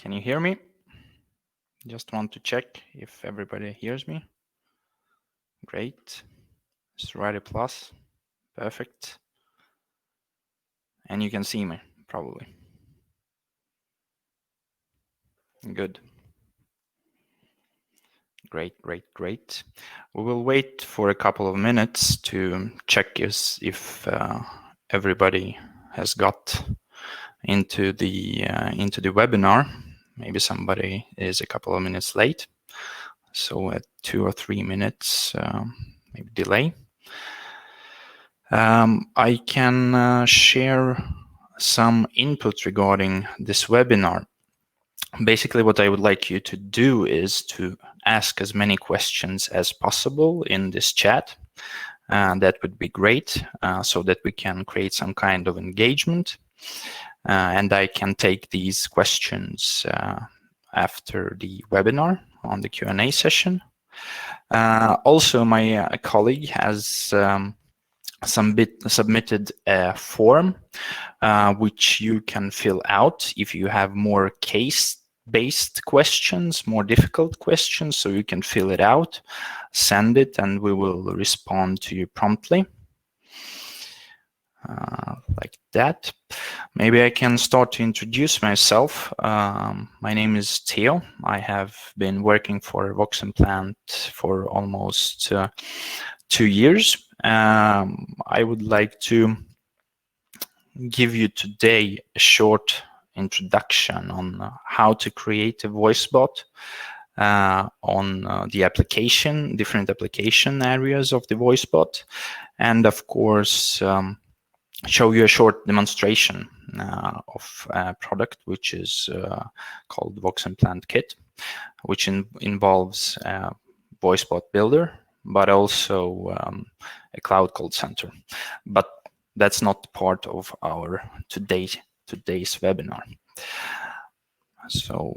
Can you hear me? Just want to check if everybody hears me. Great. Just write a plus. Perfect. And you can see me, probably. Good. Great, great, great. We will wait for a couple of minutes to check if everybody has got into the webinar. Maybe somebody is a couple of minutes late, so at 2 or 3 minutes maybe delay. I can share some input regarding this webinar. Basically, what I would like you to do is to ask as many questions as possible in this chat. That would be great, so that we can create some kind of engagement. And I can take these questions after the webinar on the Q&A session. Also, my colleague has submitted a form which you can fill out if you have more case-based questions, more difficult questions, so you can fill it out, send it, and we will respond to you promptly. Like that. Maybe I can start to introduce myself. My name is Theo. I have been working for Voximplant for almost 2 years. I would like to give you today a short introduction on how to create a voice bot on the application, different application areas of the voice bot, and of course show you a short demonstration of a product which is called Voximplant Kit, which involves a voice bot builder, but also a cloud call center. But that's not part of our today's webinar. So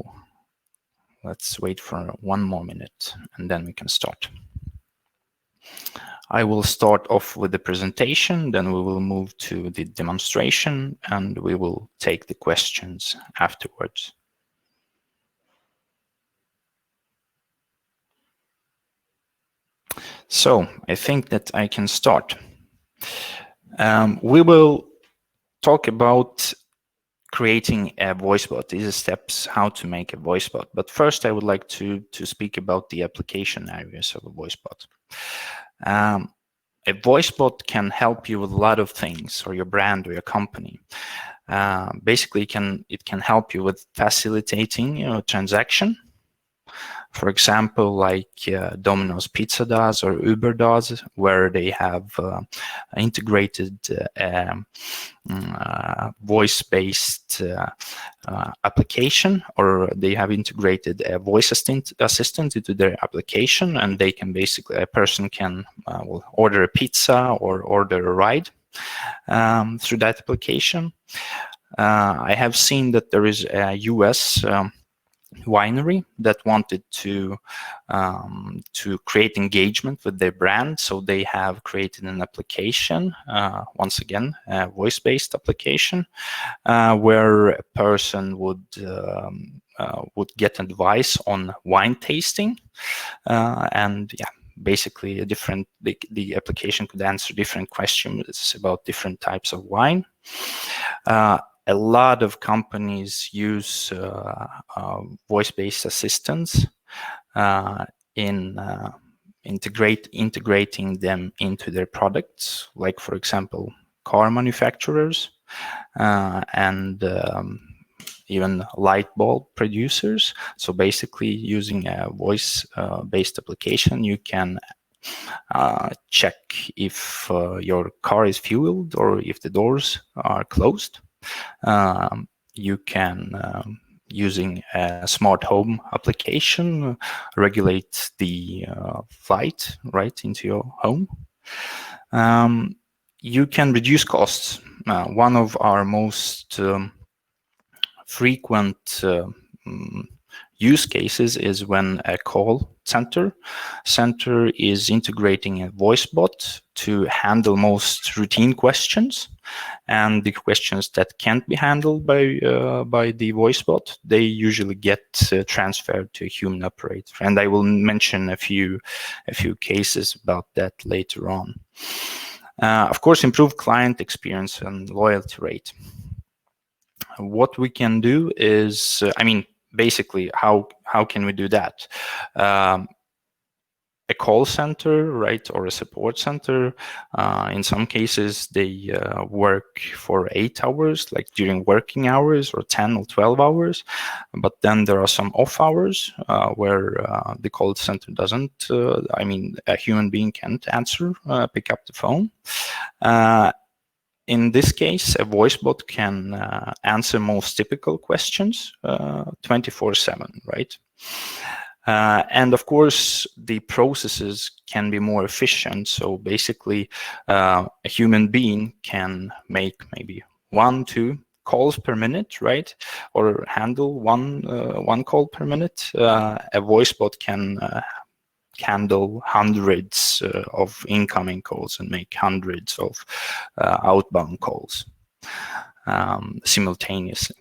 let's wait for 1 more minute and then we can start. I will start off with the presentation, then we will move to the demonstration, and we will take the questions afterwards. So I think that I can start. We will talk about creating a voice bot. These are steps how to make a voice bot. But first, I would like to speak about the application areas of a voice bot. A voice bot can help you with a lot of things, or your brand or your company. Basically, it can help you with facilitating transaction. For example, like Domino's Pizza does or Uber does, where they have integrated voice-based application, or they have integrated a voice assistant into their application, and they can basically, a person can order a pizza or order a ride through that application. I have seen that there is a US winery that wanted to create engagement with their brand, so they have created an application, once again a voice-based application, where a person would get advice on wine tasting, and yeah, basically the application could answer different questions about different types of wine. A lot of companies use voice-based assistants in integrating them into their products, like, for example, car manufacturers and even light bulb producers. So basically, using a voice-based application, you can check if your car is fueled or if the doors are closed. You can, using a smart home application, regulate the light right into your home. You can reduce costs. One of our most frequent use cases is when a call center is integrating a voice bot to handle most routine questions, and the questions that can't be handled by the voice bot, they usually get transferred to a human operator. And I will mention a few cases about that later on. Of course, improve client experience and loyalty rate. What we can do is, basically, how can we do that? A call center, right, or a support center, in some cases they work for 8 hours, like during working hours, or 10 or 12 hours. But then there are some off hours where the call center doesn't, a human being can't answer, pick up the phone. In this case, a voice bot can answer most typical questions 24/7, right? And of course, the processes can be more efficient. So basically, a human being can make maybe 1-2 calls per minute, right? Or handle one call per minute. A voice bot can handle hundreds of incoming calls and make hundreds of outbound calls simultaneously.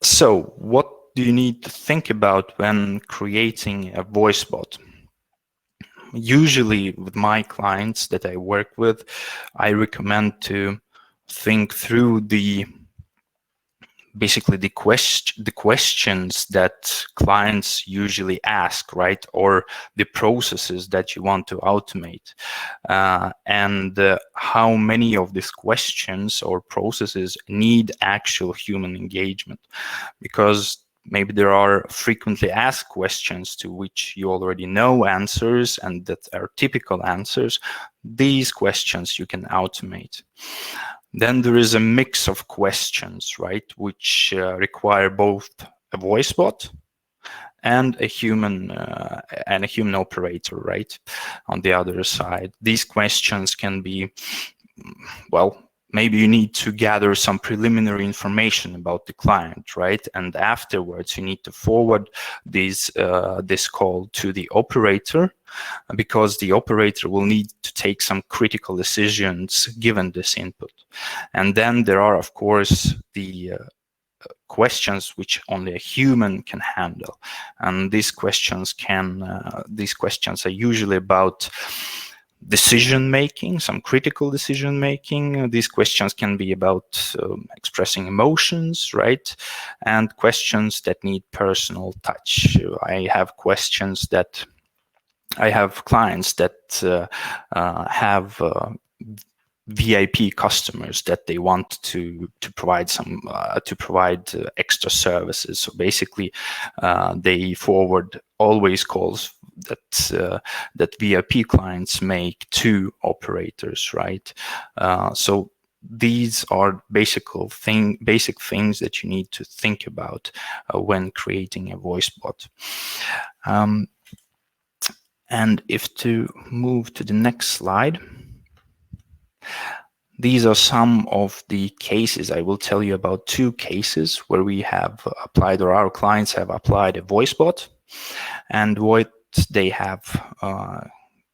So what do you need to think about when creating a voice bot? Usually with my clients that I work with, I recommend to think through basically the questions that clients usually ask, right? Or the processes that you want to automate, and how many of these questions or processes need actual human engagement. Because maybe there are frequently asked questions to which you already know answers and that are typical answers. These questions you can automate. Then there is a mix of questions, right, which require both a voice bot and a human operator, right, on the other side. These questions can be, well, maybe you need to gather some preliminary information about the client, right? And afterwards, you need to forward this call to the operator, because the operator will need to take some critical decisions given this input. And then there are, of course, the questions which only a human can handle. And these questions are usually about decision-making, some critical decision-making. These questions can be about expressing emotions, right? And questions that need personal touch. I have clients that have VIP customers that they want to provide extra services. So basically, they forward always calls that VIP clients make to operators, right? So these are basic things that you need to think about when creating a voice bot. And if to move to the next slide, these are some of the cases. I will tell you about 2 cases where we have applied, or our clients have applied, a voice bot, and what they have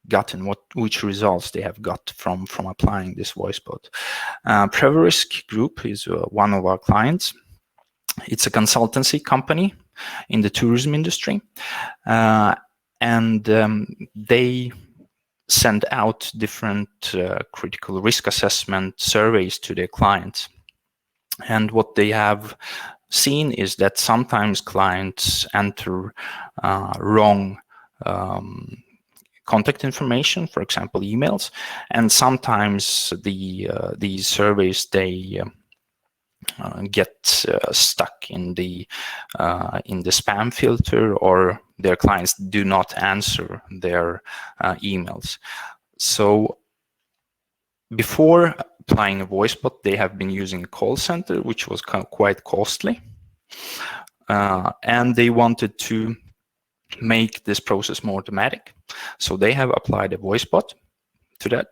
gotten, which results they have got from applying this voice bot. Preverisk Group is one of our clients. It's a consultancy company in the tourism industry, and they send out different critical risk assessment surveys to their clients. And what they have seen is that sometimes clients enter wrong contact information, for example, emails, and sometimes these surveys, they get stuck in the spam filter, or their clients do not answer their emails. So before applying a voice bot, they have been using a call center, which was quite costly, and they wanted to make this process more automatic. So they have applied a voice bot to that.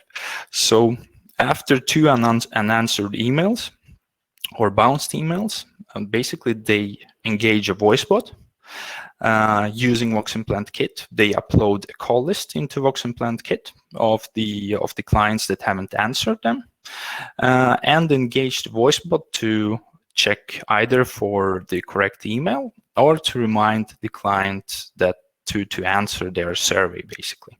So after 2 unanswered emails or bounced emails, basically they engage a voice bot using Voximplant Kit. They upload a call list into Voximplant Kit of the clients that haven't answered them, and engage the voice bot to check either for the correct email or to remind the client that to answer their survey, basically.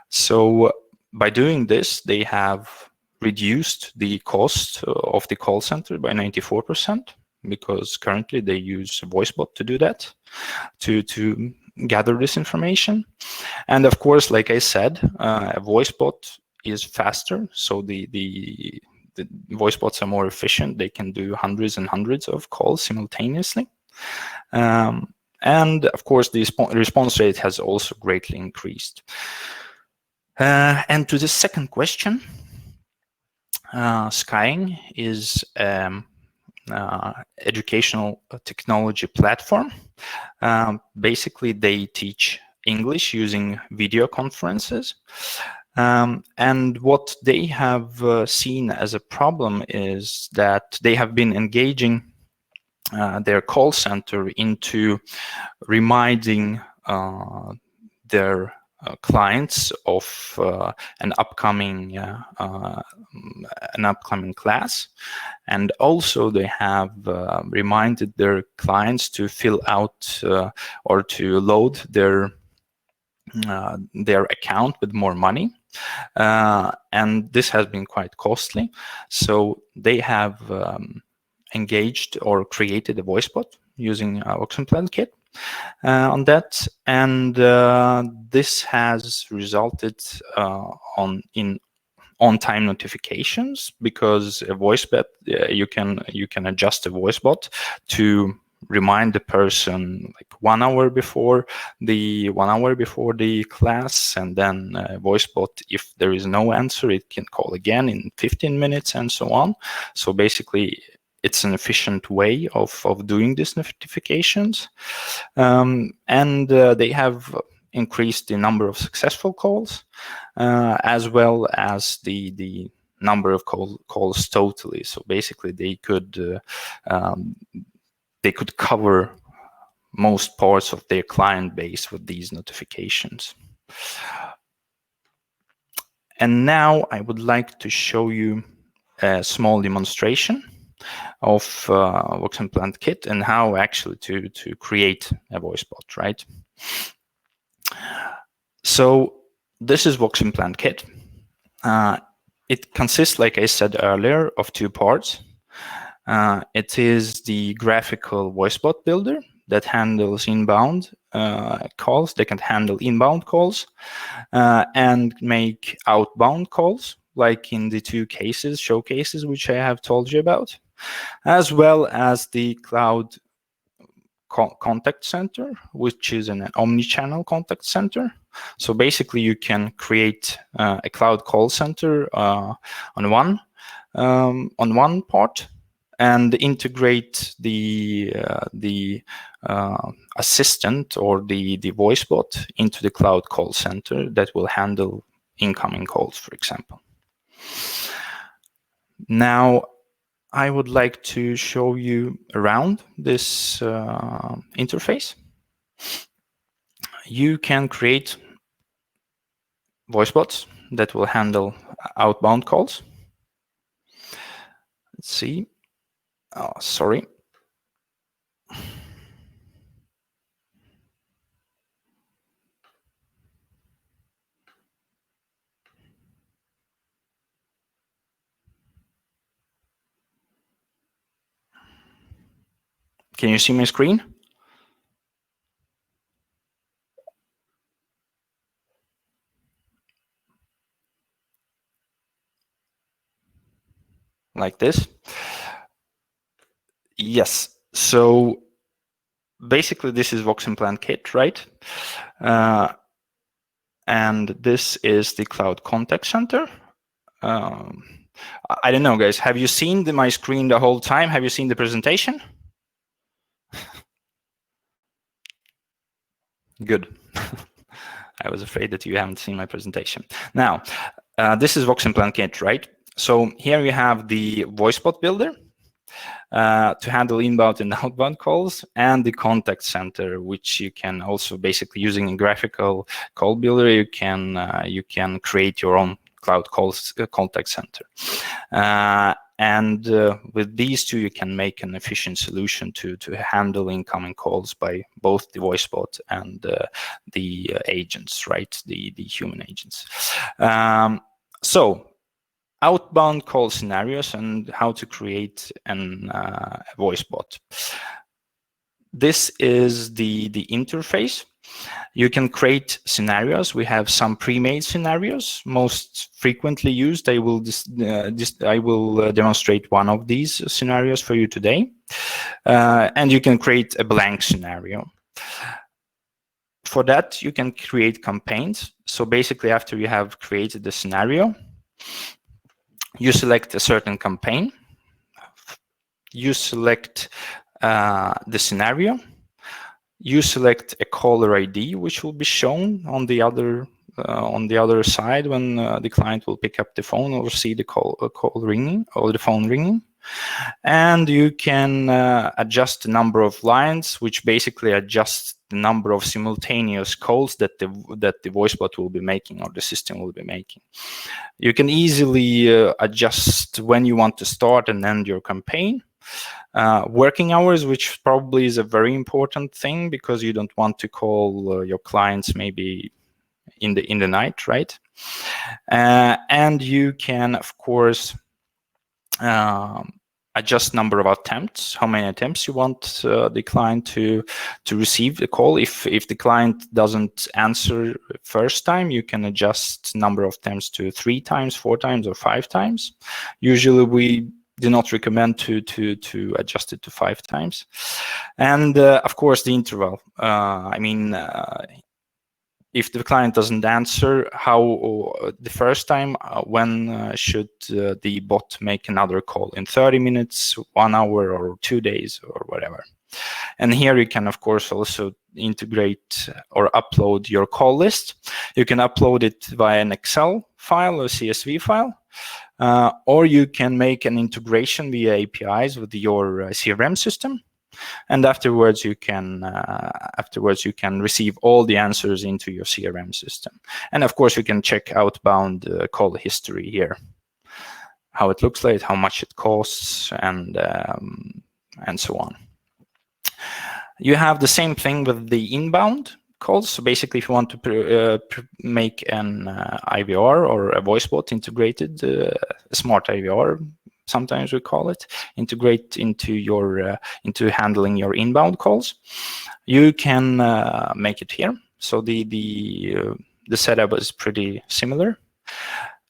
So by doing this, they have reduced the cost of the call center by 94%, because currently they use a voice bot to do that, to gather this information. And of course, like I said, a voice bot is faster, so the voice bots are more efficient. They can do hundreds and hundreds of calls simultaneously. And of course, the response rate has also greatly increased. And to the second question, SkyEng is educational technology platform. Basically, they teach English using video conferences. And what they have seen as a problem is that they have been engaging their call center into reminding their clients of an upcoming class, and also they have reminded their clients to fill out or to load their account with more money, and this has been quite costly. So they have engaged or created a voice bot using Voximplant Kit on that, and this has resulted in on-time notifications, because a voice bot, you can adjust a voice bot to remind the person like 1 hour before the class, and then a voice bot, if there is no answer, it can call again in 15 minutes and so on. So basically, it's an efficient way of doing these notifications, and they have increased the number of successful calls, as well as the number of calls totally. So basically, they could cover most parts of their client base with these notifications. And now I would like to show you a small demonstration of Voximplant Kit and how actually to create a voice bot, right? So this is Voximplant Kit. It consists, like I said earlier, of 2 parts. It is the graphical voice bot builder that handles inbound calls. They can handle inbound calls and make outbound calls, like in the 2 showcases which I have told you about, as well as the cloud contact center, which is an omnichannel contact center. So basically, you can create a cloud call center on one part, and integrate the assistant or the voice bot into the cloud call center that will handle incoming calls, for example. Now, I would like to show you around this interface. You can create voice bots that will handle outbound calls. Let's see. Oh, sorry. Can you see my screen? Like this? Yes. So basically, this is Voximplant Kit, right? And this is the Cloud Contact Center. I don't know, guys. Have you seen my screen the whole time? Have you seen the presentation? Good. I was afraid that you haven't seen my presentation. Now, this is Voximplant Kit, right? So here you have the voice bot builder. to handle inbound and outbound calls, and the contact center, which you can also basically, using a graphical call builder, you can create your own cloud calls contact center. And with these two, you can make an efficient solution to handle incoming calls by both the voice bot and the agents, right? The human agents. So outbound call scenarios and how to create a voice bot. This is the interface. You can create scenarios. We have some pre-made scenarios, most frequently used. I will demonstrate one of these scenarios for you today. And you can create a blank scenario. For that, you can create campaigns. So basically, after you have created the scenario, you select a certain campaign. You select the scenario. You select a caller ID, which will be shown on the other side when the client will pick up the phone or see the call ringing or the phone ringing. And you can adjust the number of lines, which basically adjusts the number of simultaneous calls that the voice bot will be making or the system will be making. You can easily adjust when you want to start and end your campaign. Working hours, which probably is a very important thing because you don't want to call your clients maybe in the night, right? And you can, of course, adjust number of attempts, how many attempts you want the client to receive the call. If the client doesn't answer first time, you can adjust number of attempts to 3 times, 4 times, or 5 times. Usually we do not recommend to adjust it to 5 times. And of course the interval. If the client doesn't answer the first time, when should the bot make another call? In 30 minutes, 1 hour, or 2 days, or whatever. And here you can, of course, also integrate or upload your call list. You can upload it via an Excel file or CSV file, or you can make an integration via APIs with your CRM system. And afterwards you can receive all the answers into your CRM system. And of course, you can check outbound call history here, how it looks like, how much it costs, and so on. You have the same thing with the inbound calls. So basically, if you want to make an IVR or a voice bot integrated, a smart IVR, sometimes we call it, integrate into handling your inbound calls, you can make it here. So the setup is pretty similar.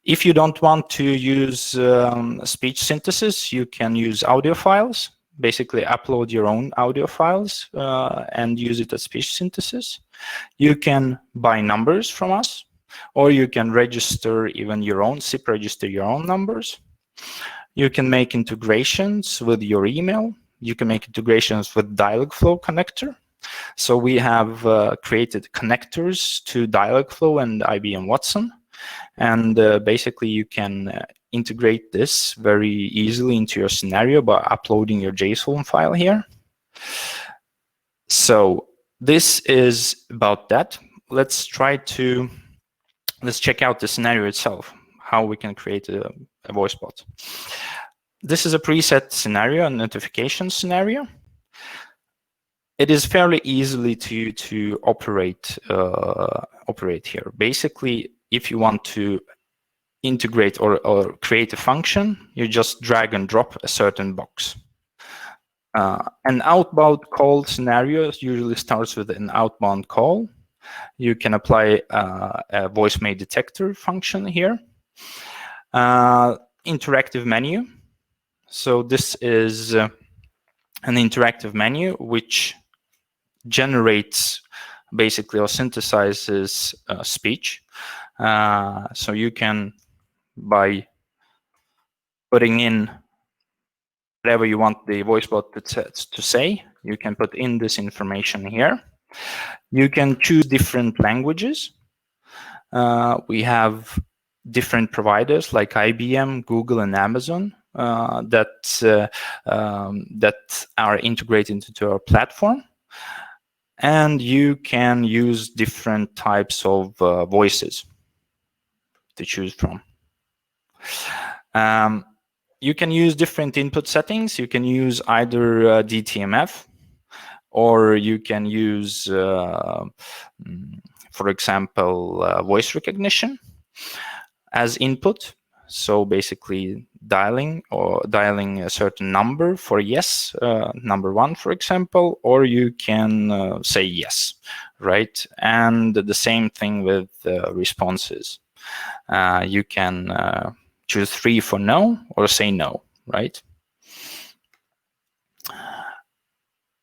If you don't want to use speech synthesis, you can use audio files. Basically, upload your own audio files and use it as speech synthesis. You can buy numbers from us, or you can register even your own, SIP register your own numbers. You can make integrations with your email. You can make integrations with Dialogflow connector. So we have created connectors to Dialogflow and IBM Watson. And basically, you can integrate this very easily into your scenario by uploading your JSON file here. So this is about that. Let's check out the scenario itself, how we can create a voice bot. This is a preset scenario, a notification scenario. It is fairly easily to operate here. Basically, if you want to integrate or create a function, you just drag and drop a certain box. An outbound call scenario usually starts with an outbound call. You can apply a voicemail detector function here. Interactive menu. So this is an interactive menu which generates basically or synthesizes speech. So you can, by putting in whatever you want the voice bot to say, you can put in this information here. You can choose different languages. We have different providers like IBM, Google, and Amazon that are integrated into our platform. And you can use different types of voices to choose from. You can use different input settings. You can use either DTMF, or you can use, for example, voice recognition as input. So basically dialing a certain number for yes, number 1, for example, or you can say yes, right? And the same thing with responses. You can choose 3 for no, or say no, right?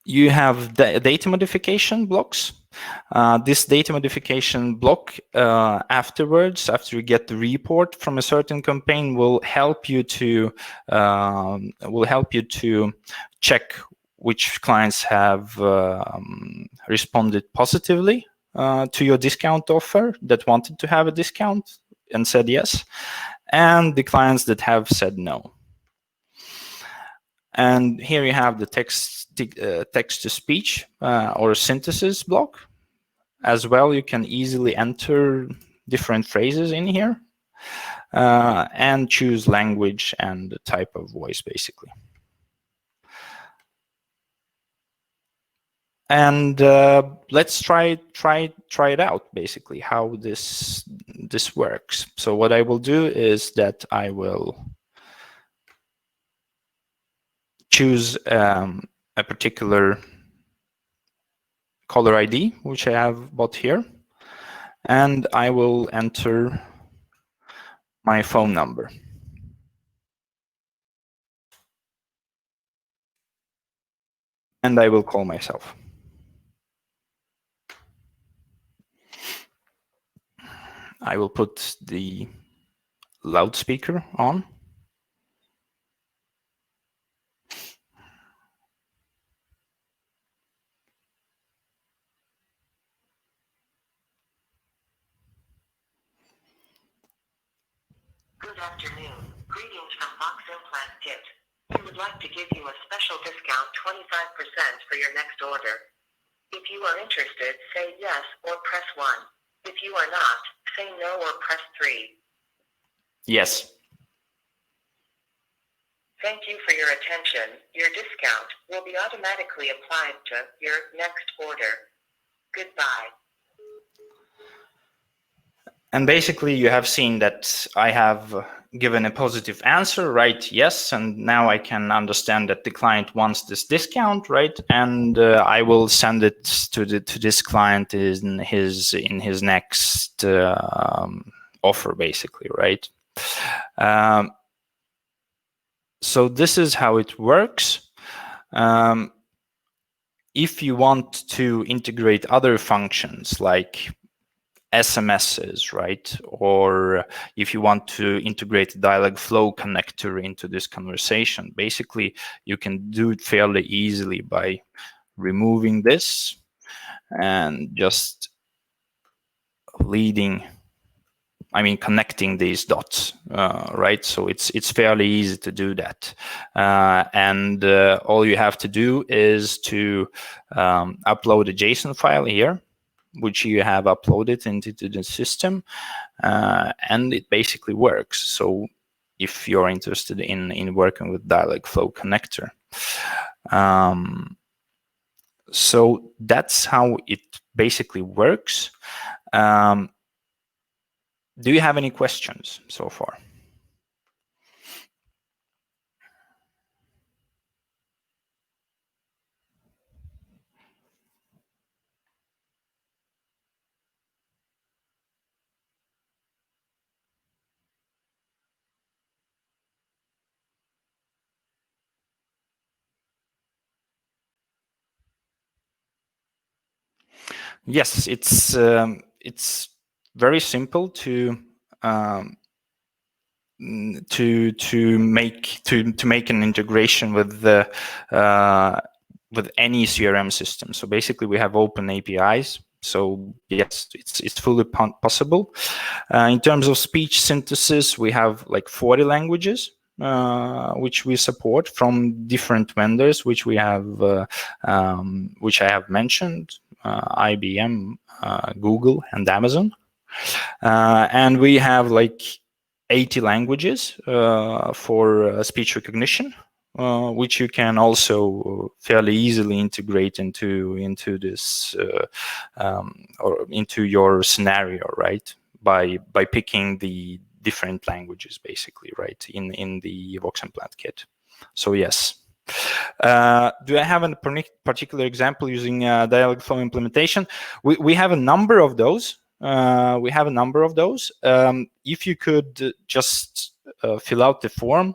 You have the data modification blocks. This data modification block afterwards, after you get the report from a certain campaign, will help you to check which clients have responded positively to your discount offer, that wanted to have a discount and said yes, and the clients that have said no. And here you have the text-to-speech or synthesis block. As well, you can easily enter different phrases in here and choose language and the type of voice, basically. And let's try it out, basically, how this works. So what I will do is that I will choose a particular caller ID, which I have bought here, and I will enter my phone number. And I will call myself. I will put the loudspeaker on. Good afternoon. Greetings from Voximplant Kit. We would like to give you a special discount 25% for your next order. If you are interested, say yes or press 1. If you are not, say no or press 3. Yes. Thank you for your attention. Your discount will be automatically applied to your next order. Goodbye. And basically, you have seen that I have given a positive answer, right? Yes, and now I can understand that the client wants this discount, right? And I will send it to this client in his next offer, basically, right? So this is how it works. If you want to integrate other functions like SMSs, right? Or if you want to integrate dialog flow connector into this conversation, basically you can do it fairly easily by removing this and just connecting these dots, right? So it's fairly easy to do that. And all you have to do is to upload a JSON file here, which you have uploaded into the system, and it basically works. So if you're interested in working with dialog flow connector. So that's how it basically works. Do you have any questions so far? Yes, it's very simple to make an integration with any CRM system. So basically, we have open APIs. So yes, it's fully possible. In terms of speech synthesis, we have like 40 languages which we support from different vendors, which we have, which I have mentioned, IBM, Google, and Amazon. And we have like 80 languages for speech recognition, which you can also fairly easily integrate into this or into your scenario, right? By picking the different languages, basically, right? In the Voximplant Kit. So yes. Do I have a particular example using dialog flow implementation? We have a number of those. If you could just fill out the form,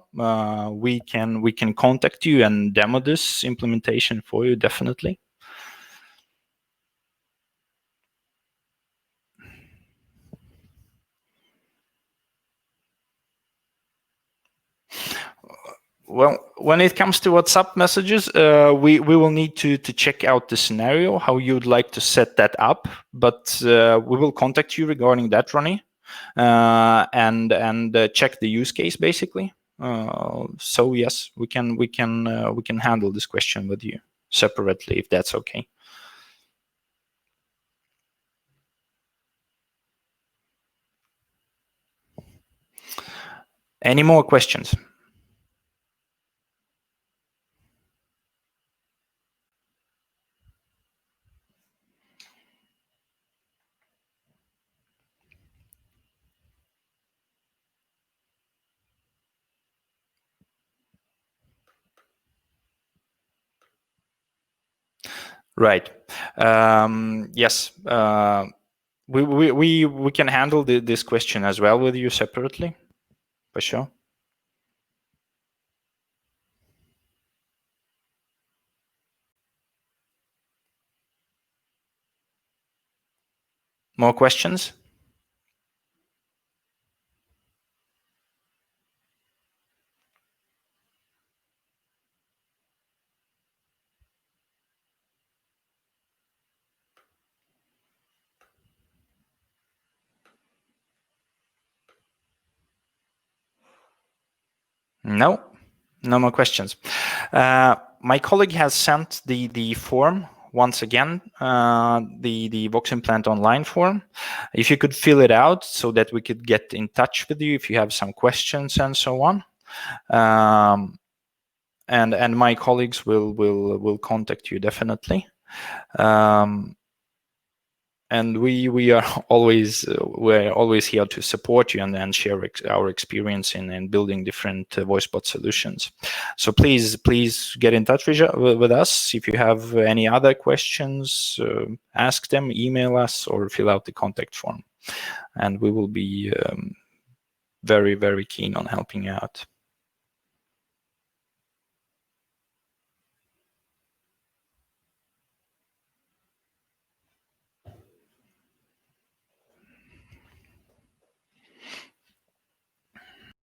we can contact you and demo this implementation for you, definitely. Well, when it comes to WhatsApp messages, we will need to check out the scenario, how you'd like to set that up. But we will contact you regarding that, Ronnie, and check the use case basically. So yes, we can handle this question with you separately if that's okay. Any more questions? Right. Yes. We can handle this question as well with you separately, for sure. More questions? No, no more questions. My colleague has sent the form once again, the Voximplant online form. If you could fill it out so that we could get in touch with you if you have some questions and so on. And my colleagues will contact you definitely. And we're always here to support you and share our experience in building different voice bot solutions. So please get in touch with us. If you have any other questions, ask them, email us, or fill out the contact form, and we will be very, very keen on helping you out.